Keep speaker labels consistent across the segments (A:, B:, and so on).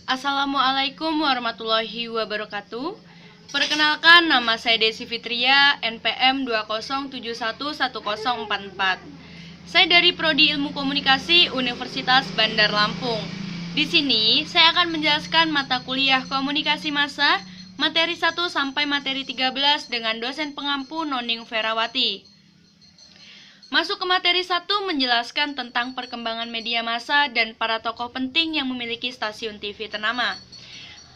A: Assalamualaikum warahmatullahi wabarakatuh. Perkenalkan, nama saya Desi Fitria, NPM 207110444. Saya dari Prodi Ilmu Komunikasi Universitas Bandar Lampung. Di sini, saya akan menjelaskan mata kuliah Komunikasi Massa, materi 1 sampai materi 13 dengan dosen pengampu Noning Ferawati. Masuk ke materi 1 menjelaskan tentang perkembangan media massa dan para tokoh penting yang memiliki stasiun TV ternama.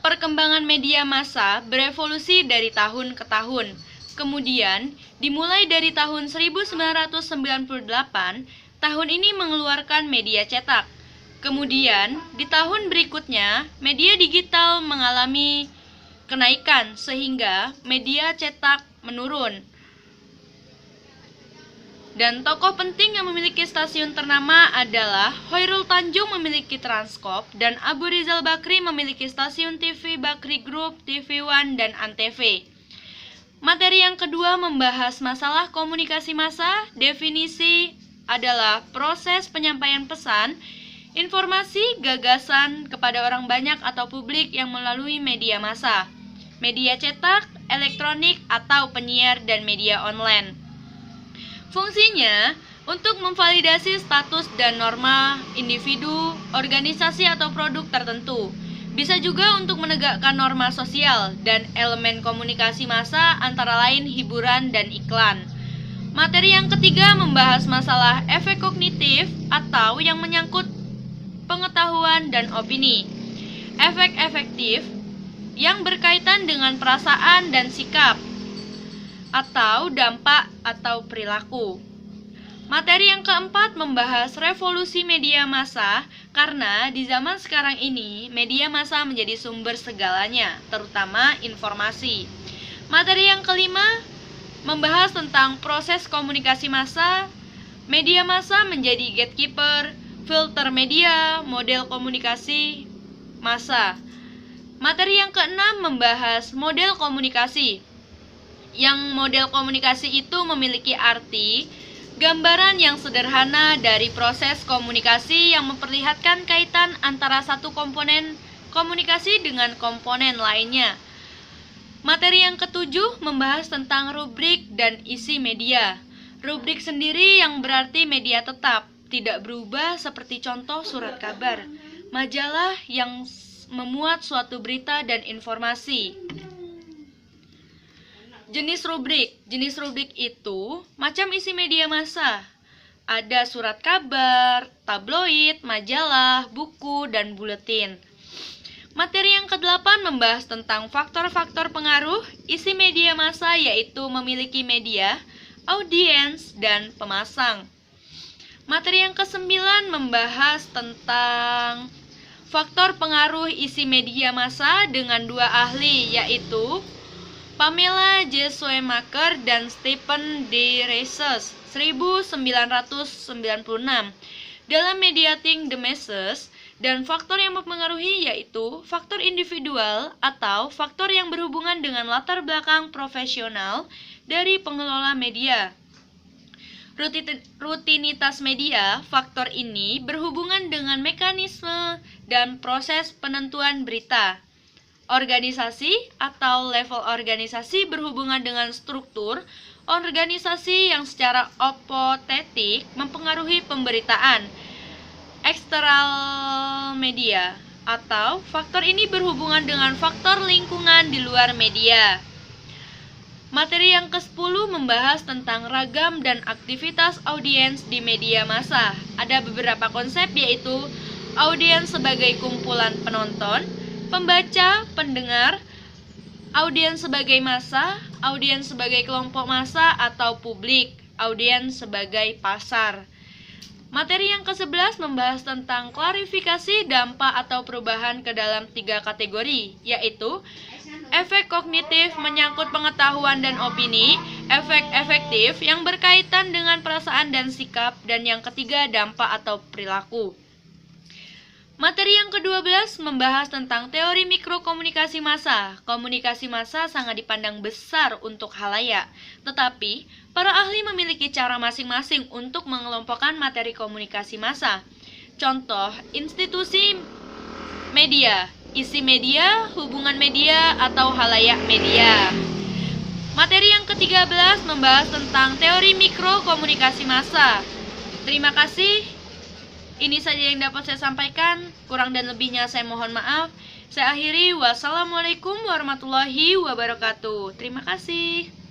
A: Perkembangan media massa berevolusi dari tahun ke tahun. Kemudian, dimulai dari tahun 1998, tahun ini mengeluarkan media cetak. Kemudian, di tahun berikutnya, media digital mengalami kenaikan sehingga media cetak menurun. Dan tokoh penting yang memiliki stasiun ternama adalah Hoirul Tanjung memiliki Transkop dan Abu Rizal Bakri memiliki stasiun TV Bakri Group, TV One, dan Antv. Materi yang kedua membahas masalah komunikasi massa. Definisi adalah proses penyampaian pesan, informasi, gagasan kepada orang banyak atau publik yang melalui media massa, media cetak, elektronik, atau penyiar, dan media online. Fungsinya untuk memvalidasi status dan norma individu, organisasi atau produk tertentu. Bisa juga untuk menegakkan norma sosial dan elemen komunikasi massa antara lain hiburan dan iklan. Materi yang ketiga membahas masalah efek kognitif atau yang menyangkut pengetahuan dan opini. Efek efektif yang berkaitan dengan perasaan dan sikap atau dampak atau perilaku. Materi yang keempat membahas revolusi media massa karena di zaman sekarang ini media massa menjadi sumber segalanya, terutama informasi. Materi yang kelima membahas tentang proses komunikasi massa. Media massa menjadi gatekeeper, filter media, model komunikasi massa. Materi yang keenam membahas model komunikasi. Yang model komunikasi itu memiliki arti, gambaran yang sederhana dari proses komunikasi yang memperlihatkan kaitan antara satu komponen komunikasi dengan komponen lainnya. Materi yang ketujuh membahas tentang rubrik dan isi media. Rubrik sendiri yang berarti media tetap, tidak berubah seperti contoh surat kabar, majalah yang memuat suatu berita dan informasi. Jenis rubrik. Jenis rubrik itu macam isi media massa. Ada surat kabar, tabloid, majalah, buku, dan buletin. Materi yang ke-8 membahas tentang faktor-faktor pengaruh isi media massa, yaitu memiliki media, audiens, dan pemasang. Materi yang ke-9 membahas tentang faktor pengaruh isi media massa dengan dua ahli, yaitu Pamela J. Schoemaker dan Stephen D. Reses 1996 dalam Mediating the Masses. Dan faktor yang mempengaruhi yaitu faktor individual atau faktor yang berhubungan dengan latar belakang profesional dari pengelola media. Rutinitas media, faktor ini berhubungan dengan mekanisme dan proses penentuan berita. Organisasi atau level organisasi berhubungan dengan struktur organisasi yang secara apotetik mempengaruhi pemberitaan. Eksternal media atau faktor ini berhubungan dengan faktor lingkungan di luar media. Materi yang ke-10 membahas tentang ragam dan aktivitas audiens di media massa. Ada beberapa konsep, yaitu audiens sebagai kumpulan penonton, pembaca, pendengar, audiens sebagai massa, audiens sebagai kelompok massa atau publik, audiens sebagai pasar. Materi yang ke-11 membahas tentang klarifikasi dampak atau perubahan ke dalam 3 kategori, yaitu efek kognitif menyangkut pengetahuan dan opini, efek efektif yang berkaitan dengan perasaan dan sikap, dan yang ketiga dampak atau perilaku. Materi yang ke-12 membahas tentang teori mikrokomunikasi massa. Komunikasi massa sangat dipandang besar untuk khalayak, tetapi para ahli memiliki cara masing-masing untuk mengelompokkan materi komunikasi massa. Contoh, institusi media isi media, hubungan media, atau halayak media. Materi yang ke-13 membahas tentang teori mikrokomunikasi massa. Terima kasih. Ini saja yang dapat saya sampaikan. Kurang dan lebihnya saya mohon maaf. Saya akhiri. Wassalamualaikum warahmatullahi wabarakatuh. Terima kasih.